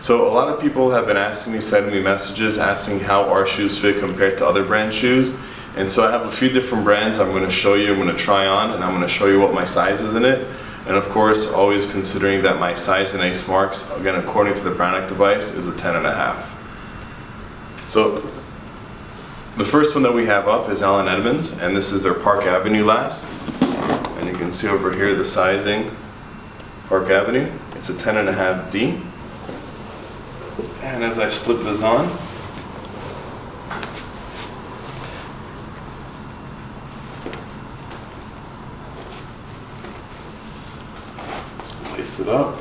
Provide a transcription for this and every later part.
So a lot of people have been asking me, sending me messages, asking how our shoes fit compared to other brand shoes. And so I have a few different brands I'm going to show you, I'm going to try on, and I'm going to show you what my size is in it. And of course, always considering that my size in acemarks, again, according to the Brannock device, is a 10.5. So the first one that we have up is Allen Edmonds, and this is their Park Avenue last. And you can see over here the sizing, Park Avenue. It's a 10.5D. And as I slip this on, lace it up.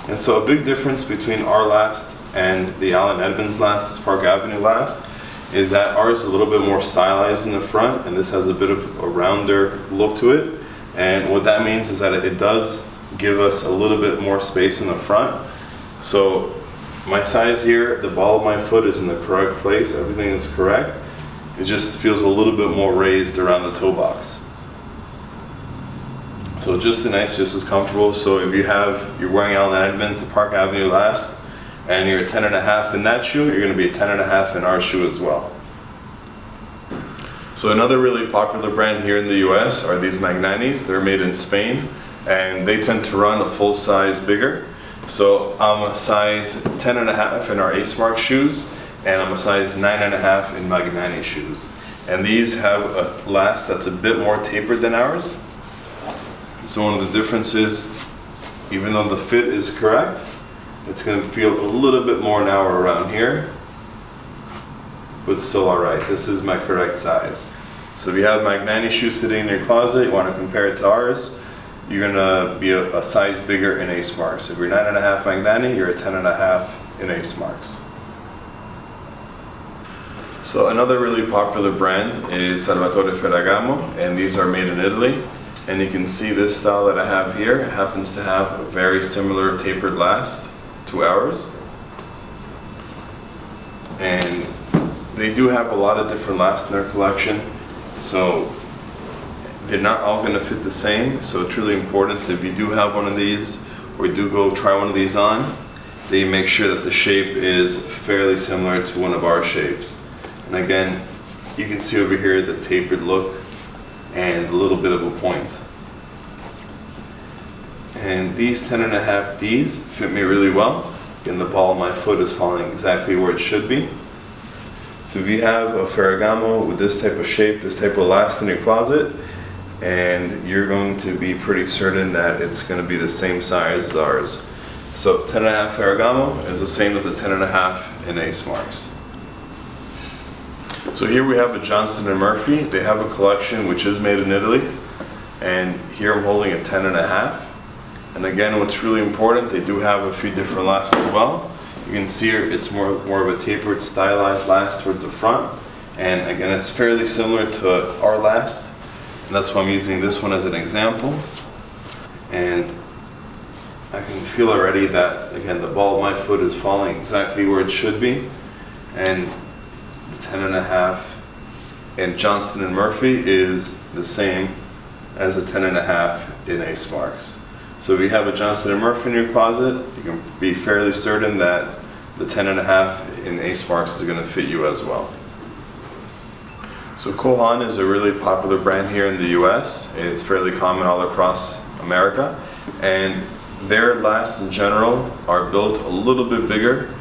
And so a big difference between our last and the Allen Edmonds last, this Park Avenue last, is that ours is a little bit more stylized in the front, and this has a bit of a rounder look to it. And what that means is that it does give us a little bit more space in the front. So my size here, the ball of my foot is in the correct place, everything is correct. It just feels a little bit more raised around the toe box. So just nice, just as comfortable. So if you're wearing Allen Edmonds, the Park Avenue last, and you're a 10.5 in that shoe, you're going to be a 10.5 in our shoe as well. So another really popular brand here in the US are these Magnannis. They're made in Spain, and they tend to run a full size bigger. So I'm a size 10.5 in our acemarks shoes, and I'm a size 9.5 in Magnanni shoes. And these have a last that's a bit more tapered than ours. So one of the differences, even though the fit is correct, it's going to feel a little bit more now around here, but still alright. This is my correct size. So if you have Magnanni shoes sitting in your closet, you want to compare it to ours, you're going to be a size bigger in acemarks. If you're 9.5 Magnanni, you're a 10.5 in acemarks. So another really popular brand is Ferragamo, and these are made in Italy. And you can see this style that I have here. It happens to have a very similar tapered last to ours. And they do have a lot of different lasts in their collection. So they're not all going to fit the same, so it's really important that if you do have one of these, or you do go try one of these on, that you make sure that the shape is fairly similar to one of our shapes. And again, you can see over here the tapered look and a little bit of a point. And these 10.5Ds fit me really well. Again, the ball of my foot is falling exactly where it should be. So if you have a Ferragamo with this type of shape, this type of last in your closet, and you're going to be pretty certain that it's going to be the same size as ours. So 10.5 Ferragamo is the same as a 10.5 in acemarks. So here we have a Johnston Murphy. They have a collection which is made in Italy, and here I'm holding a 10.5. And again, what's really important, they do have a few different lasts as well. You can see here it's more of a tapered, stylized last towards the front, and again, it's fairly similar to our last. And that's why I'm using this one as an example. And I can feel already that, again, the ball of my foot is falling exactly where it should be. And the 10.5 in Johnston Murphy is the same as the 10.5 in acemarks. So if you have a Johnston Murphy in your closet, you can be fairly certain that the 10.5 in acemarks is going to fit you as well. So Haan is a really popular brand here in the US. It's fairly common all across America. And their lasts in general are built a little bit bigger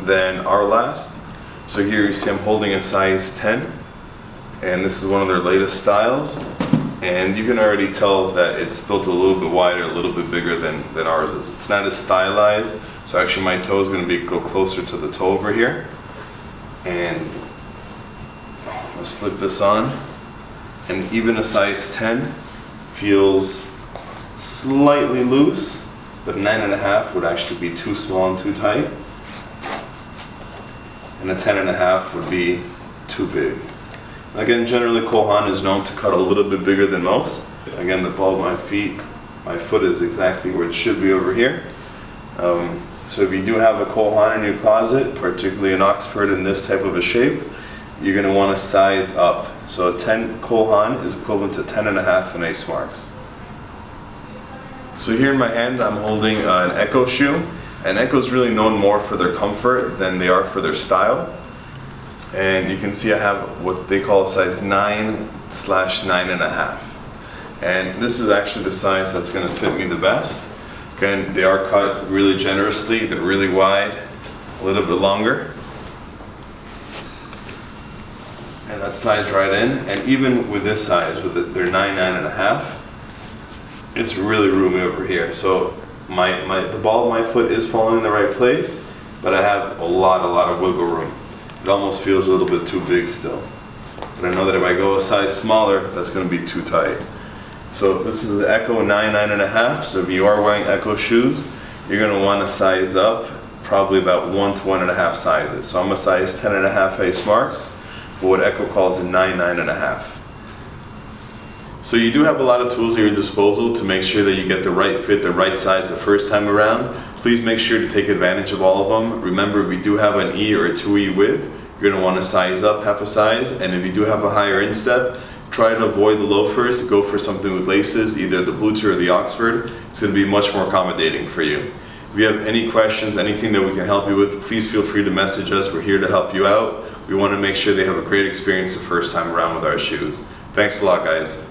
than our last. So here you see I'm holding a size 10. And this is one of their latest styles. And you can already tell that it's built a little bit wider, a little bit bigger than ours is. It's not as stylized. So actually my toe is going to go closer to the toe over here. And let's slip this on, and even a size 10 feels slightly loose, but 9.5 would actually be too small and too tight, and a 10.5 would be too big. Again, generally Haan is known to cut a little bit bigger than most. Again, the ball of my foot is exactly where it should be over here. So if you do have a Haan in your closet, particularly in Oxford in this type of a shape, you're going to want to size up. So a 10 Haan is equivalent to 10.5 in acemarks. So here in my hand, I'm holding an Ecco shoe, and Ecco is really known more for their comfort than they are for their style. And you can see I have what they call a size 9/9.5. And this is actually the size that's going to fit me the best. Again, they are cut really generously, they're really wide, a little bit longer. And that slides right in, and even with this size, with their 9/9.5, it's really roomy over here. So the ball of my foot is falling in the right place, but I have a lot of wiggle room. It almost feels a little bit too big still. But I know that if I go a size smaller, that's going to be too tight. So this is the Ecco 9/9.5. So if you are wearing Ecco shoes, you're going to want to size up probably about 1 to 1.5 sizes. So I'm a size 10.5 acemarks, but what Ecco calls a 9/9.5. So you do have a lot of tools at your disposal to make sure that you get the right fit, the right size the first time around. Please make sure to take advantage of all of them. Remember, if you do have an E or a 2E width, you're going to want to size up half a size. And if you do have a higher instep, try to avoid the loafers. Go for something with laces, either the Blucher or the Oxford. It's going to be much more accommodating for you. If you have any questions, anything that we can help you with, please feel free to message us. We're here to help you out. We want to make sure they have a great experience the first time around with our shoes. Thanks a lot, guys.